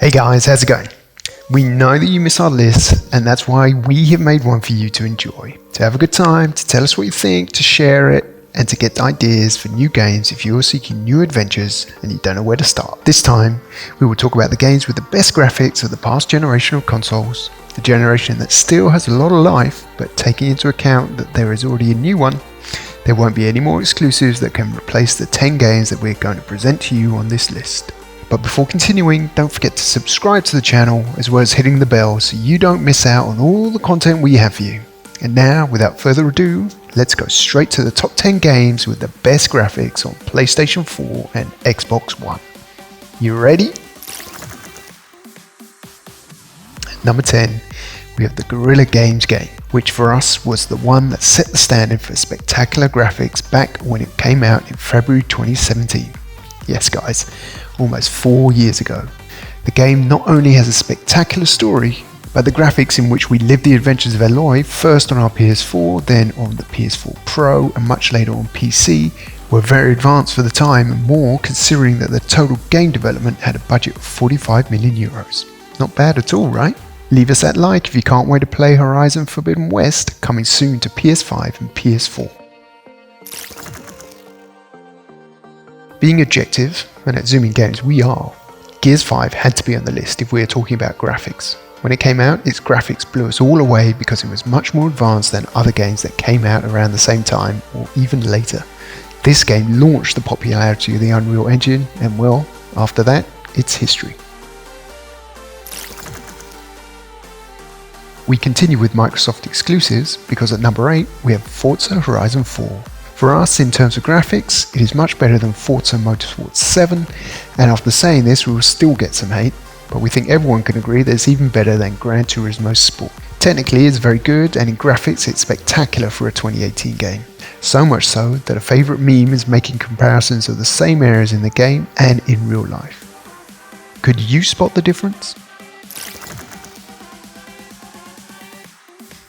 Hey guys, how's it going? We know that you miss our list, and that's why we have made one for you to enjoy, to have a good time, to tell us what you think, to share it, and to get ideas for new games if you are seeking new adventures and you don't know where to start. This time, we will talk about the games with the best graphics of the past generation of consoles, the generation that still has a lot of life, but taking into account that there is already a new one, there won't be any more exclusives that can replace the 10 games that we're going to present to you on this list. But before continuing, don't forget to subscribe to the channel as well as hitting the bell so you don't miss out on all the content we have for you. And now, without further ado, let's go straight to the top 10 games with the best graphics on PlayStation 4 and Xbox One. You ready? At number 10, we have the Guerrilla Games game, which for us was the one that set the standard for spectacular graphics back when it came out in February 2017. Yes guys, almost 4 years ago. The game not only has a spectacular story, but the graphics in which we lived the adventures of Aloy, first on our PS4, then on the PS4 Pro, and much later on PC, were very advanced for the time and more considering that the total game development had a budget of 45 million euros. Not bad at all, right? Leave us that like if you can't wait to play Horizon Forbidden West, coming soon to PS5 and PS4. Being objective, and at Zoomin Games we are, Gears 5 had to be on the list if we are talking about graphics. When it came out, its graphics blew us all away because it was much more advanced than other games that came out around the same time or even later. This game launched the popularity of the Unreal Engine and well, after that, it's history. We continue with Microsoft exclusives because at number 8 we have Forza Horizon 4. For us, in terms of graphics, it is much better than Forza Motorsport 7, and after saying this we will still get some hate, but we think everyone can agree that it's even better than Gran Turismo Sport. Technically it's very good, and in graphics it's spectacular for a 2018 game. So much so that a favourite meme is making comparisons of the same areas in the game and in real life. Could you spot the difference?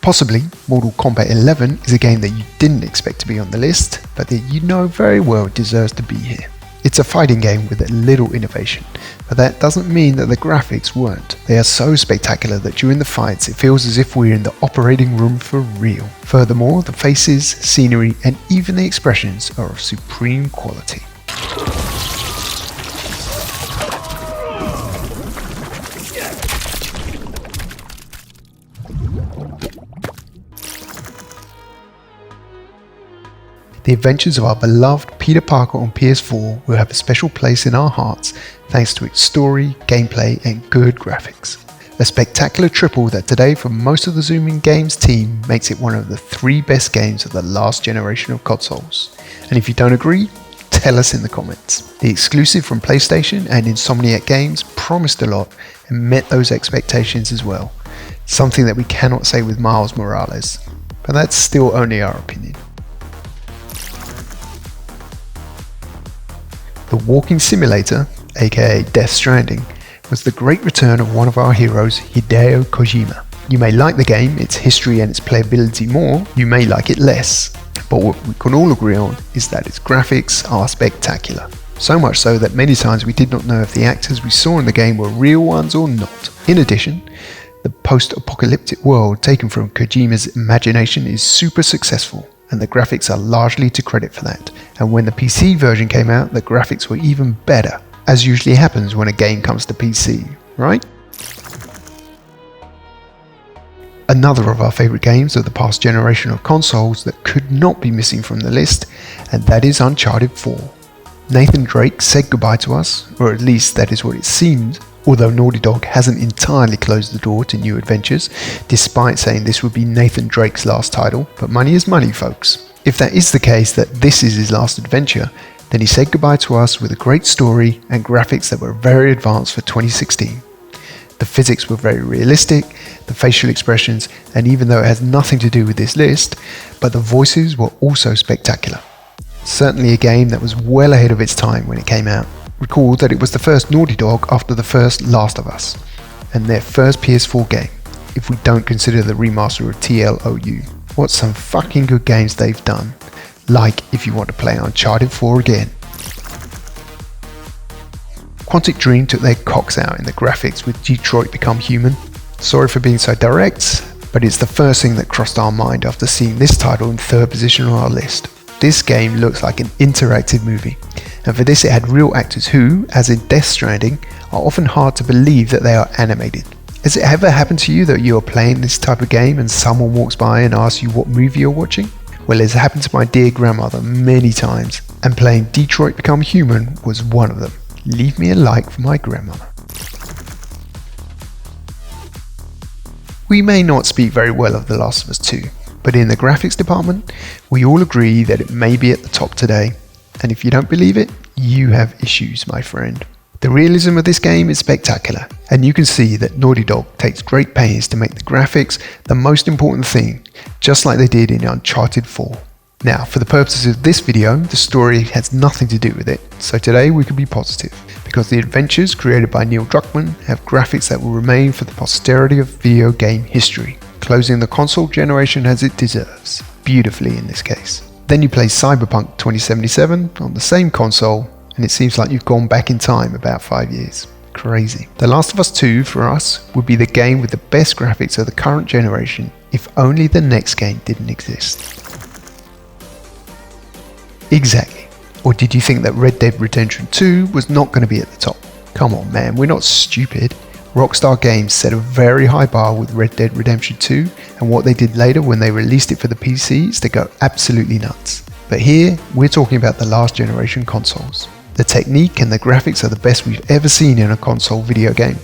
Possibly, Mortal Kombat 11 is a game that you didn't expect to be on the list, but that you know very well deserves to be here. It's a fighting game with a little innovation, but that doesn't mean that the graphics weren't. They are so spectacular that during the fights it feels as if we're in the operating room for real. Furthermore, the faces, scenery, and even the expressions are of supreme quality. The adventures of our beloved Peter Parker on PS4 will have a special place in our hearts thanks to its story, gameplay and good graphics. A spectacular triple that today for most of the Zoomin Games team makes it one of the 3 best games of the last generation of consoles. And if you don't agree, tell us in the comments. The exclusive from PlayStation and Insomniac Games promised a lot and met those expectations as well. Something that we cannot say with Miles Morales, but that's still only our opinion. The walking simulator, aka Death Stranding, was the great return of one of our heroes, Hideo Kojima. You may like the game, its history and its playability more, you may like it less, but what we can all agree on is that its graphics are spectacular. So much so that many times we did not know if the actors we saw in the game were real ones or not. In addition, the post-apocalyptic world taken from Kojima's imagination is super successful, and the graphics are largely to credit for that. And when the PC version came out, the graphics were even better, as usually happens when a game comes to PC, right? Another of our favourite games of the past generation of consoles that could not be missing from the list, and that is Uncharted 4. Nathan Drake said goodbye to us, or at least that is what it seemed, although Naughty Dog hasn't entirely closed the door to new adventures, despite saying this would be Nathan Drake's last title, but money is money folks. If that is the case, that this is his last adventure, then he said goodbye to us with a great story and graphics that were very advanced for 2016. The physics were very realistic, the facial expressions, and even though it has nothing to do with this list, but the voices were also spectacular. Certainly a game that was well ahead of its time when it came out. Recall that it was the first Naughty Dog after the first Last of Us, and their first PS4 game, if we don't consider the remaster of TLOU. What some fucking good games they've done, like if you want to play Uncharted 4 again. Quantic Dream took their cocks out in the graphics with Detroit Become Human. Sorry for being so direct, but it's the first thing that crossed our mind after seeing this title in third position on our list. This game looks like an interactive movie, and for this it had real actors who, as in Death Stranding, are often hard to believe that they are animated. Has it ever happened to you that you are playing this type of game and someone walks by and asks you what movie you're watching? Well, it's happened to my dear grandmother many times, and playing Detroit Become Human was one of them. Leave me a like for my grandmother. We may not speak very well of The Last of Us 2, but in the graphics department, we all agree that it may be at the top today. And if you don't believe it, you have issues, my friend. The realism of this game is spectacular, and you can see that Naughty Dog takes great pains to make the graphics the most important thing, just like they did in Uncharted 4. Now, for the purposes of this video, the story has nothing to do with it, so today we can be positive, because the adventures created by Neil Druckmann have graphics that will remain for the posterity of video game history, closing the console generation as it deserves, beautifully in this case. Then you play Cyberpunk 2077 on the same console, and it seems like you've gone back in time about 5 years. Crazy. The Last of Us 2 for us would be the game with the best graphics of the current generation if only the next game didn't exist. Exactly. Or did you think that Red Dead Redemption 2 was not going to be at the top? Come on man, we're not stupid. Rockstar Games set a very high bar with Red Dead Redemption 2, and what they did later when they released it for the PC is to go absolutely nuts. But here, we're talking about the last generation consoles. The technique and the graphics are the best we've ever seen in a console video game.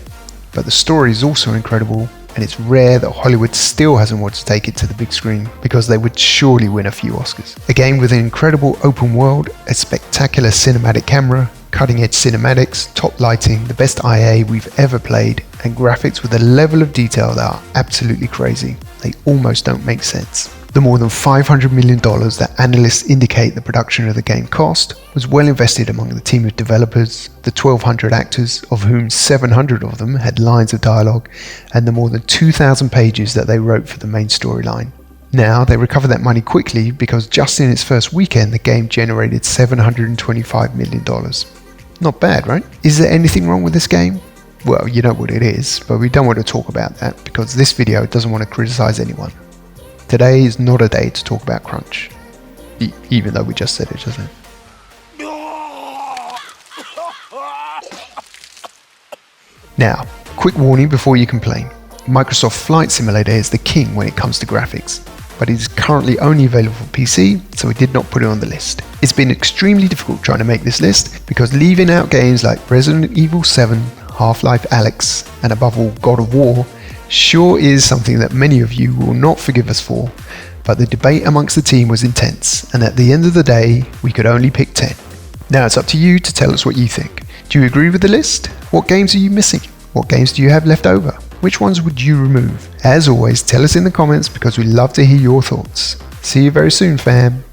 But the story is also incredible, and it's rare that Hollywood still hasn't wanted to take it to the big screen, because they would surely win a few Oscars. A game with an incredible open world, a spectacular cinematic camera, cutting edge cinematics, top lighting, the best IA we've ever played, and graphics with a level of detail that are absolutely crazy. They almost don't make sense. The more than $500 million that analysts indicate the production of the game cost was well invested among the team of developers, the 1,200 actors, of whom 700 of them had lines of dialogue, and the more than 2,000 pages that they wrote for the main storyline. Now, they recover that money quickly because just in its first weekend, the game generated $725 million. Not bad, right? Is there anything wrong with this game? Well, you know what it is, but we don't want to talk about that because this video doesn't want to criticize anyone. Today is not a day to talk about crunch, even though we just said it, doesn't it? Now, quick warning before you complain. Microsoft Flight Simulator is the king when it comes to graphics, but it is currently only available for PC, so we did not put it on the list. It's been extremely difficult trying to make this list because leaving out games like Resident Evil 7, Half-Life Alyx, and above all God of War sure is something that many of you will not forgive us for, but the debate amongst the team was intense, and at the end of the day, we could only pick 10. Now it's up to you to tell us what you think. Do you agree with the list? What games are you missing? What games do you have left over? Which ones would you remove? As always, tell us in the comments because we love to hear your thoughts. See you very soon, fam.